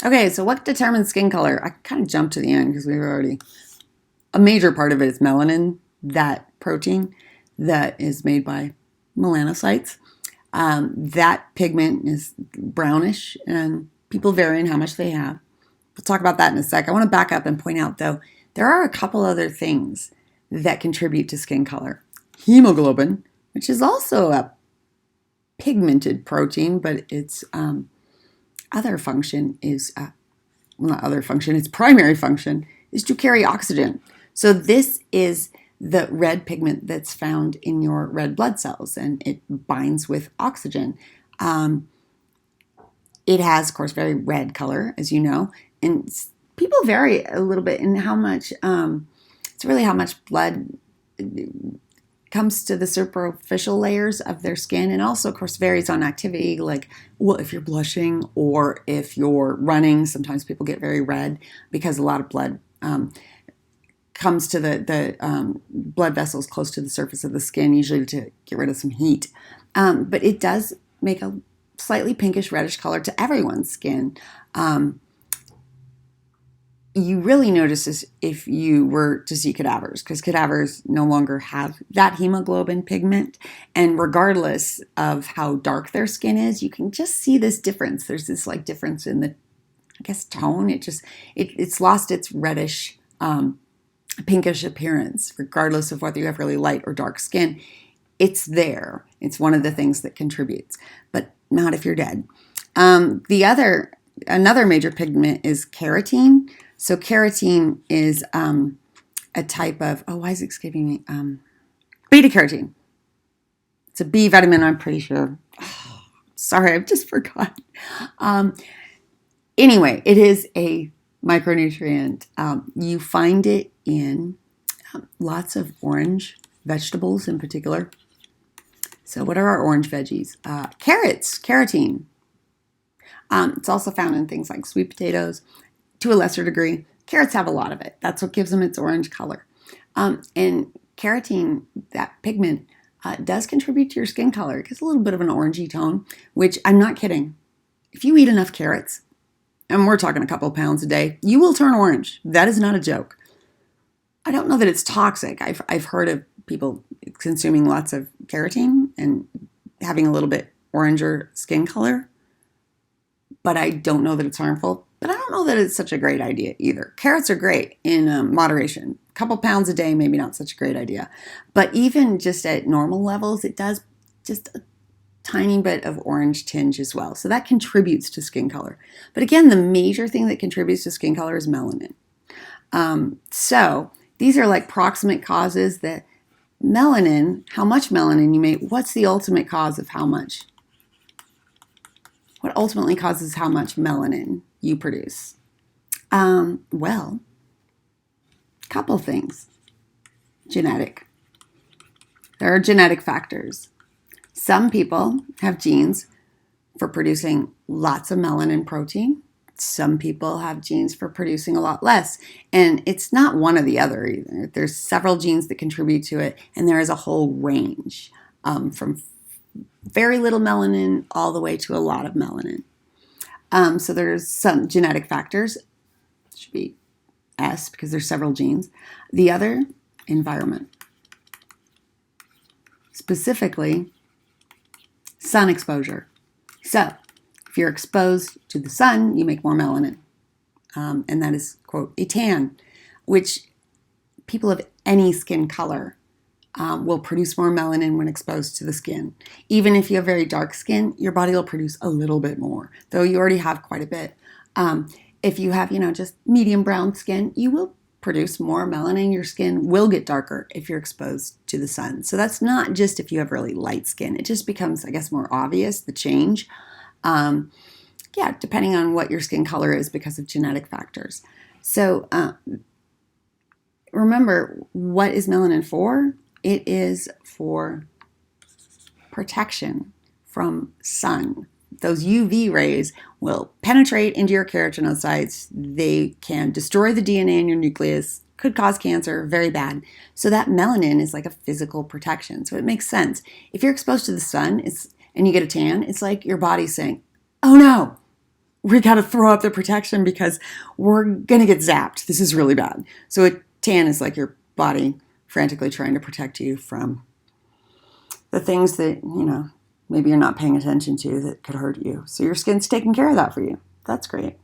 Okay, so what determines skin color? I kind of jumped to the end because we've already. A major part of it is melanin, that protein that is made by melanocytes. That pigment is brownish, and people vary in how much they have. We'll talk about that in a sec. I want to back up and point out, though, there are a couple other things that contribute to skin color. Hemoglobin, which is also a pigmented protein, but its other function is, well, not other function, its primary function is to carry oxygen. So this is the red pigment that's found in your red blood cells, and it binds with oxygen. It has, of course, very red color, as you know, and people vary a little bit in how much, it's really how much blood comes to the superficial layers of their skin, and also, of course, varies on activity, like, well, if you're blushing or if you're running. Sometimes people get very red because a lot of blood comes to the blood vessels close to the surface of the skin, usually to get rid of some heat. But it does make a slightly pinkish reddish color to everyone's skin. You really notice this if you were to see cadavers, because cadavers no longer have that hemoglobin pigment. And regardless of how dark their skin is, you can just see this difference. There's this like difference in the, I guess, tone. It's lost its reddish, pinkish appearance, regardless of whether you have really light or dark skin. It's there. It's one of the things that contributes, but not if you're dead. Another major pigment is carotene. So carotene is a type of, why is it escaping me? Beta carotene. It's a B vitamin, I'm pretty sure. Oh, sorry, I've just forgotten. Anyway, it is a micronutrient. You find it in lots of orange vegetables in particular. So what are our orange veggies? Carrots, carotene. It's also found in things like sweet potatoes. To a lesser degree, carrots have a lot of it. That's what gives them its orange color. And carotene, that pigment, does contribute to your skin color. It gives a little bit of an orangey tone, which I'm not kidding. If you eat enough carrots, and we're talking a couple pounds a day, you will turn orange. That is not a joke. I don't know that it's toxic. I've heard of people consuming lots of carotene and having a little bit oranger skin color, but I don't know that it's harmful. But I don't know that it's such a great idea either. Carrots are great in moderation. A couple pounds a day, maybe not such a great idea. But even just at normal levels, it does just a tiny bit of orange tinge as well. So that contributes to skin color. But again, the major thing that contributes to skin color is melanin. So these are like proximate causes that melanin, how much melanin you make, what's the ultimate cause of how much? What ultimately causes how much melanin you produce? Well, couple things. Genetic. There are genetic factors. Some people have genes for producing lots of melanin protein. Some people have genes for producing a lot less. And it's not one or the other either. There's several genes that contribute to it, and there is a whole range from very little melanin all the way to a lot of melanin. So there's some genetic factors. It should be S because there's several genes. The other, environment. Specifically, sun exposure. So if you're exposed to the sun, you make more melanin. And that is, quote, a tan, which people of any skin color will produce more melanin when exposed to the skin. Even if you have very dark skin, your body will produce a little bit more, though you already have quite a bit. If you have, just medium brown skin, you will produce more melanin. Your skin will get darker if you're exposed to the sun. So that's not just if you have really light skin. It just becomes, I guess, more obvious, the change. Depending on what your skin color is because of genetic factors. So remember, what is melanin for? It is for protection from sun. Those UV rays will penetrate into your keratinocytes. They can destroy the DNA in your nucleus, could cause cancer, very bad. So that melanin is like a physical protection. So it makes sense. If you're exposed to the sun and you get a tan, it's like your body's saying, oh no, we got to throw up the protection because we're going to get zapped. This is really bad. So a tan is like your body frantically trying to protect you from the things that, maybe you're not paying attention to that could hurt you. So your skin's taking care of that for you. That's great.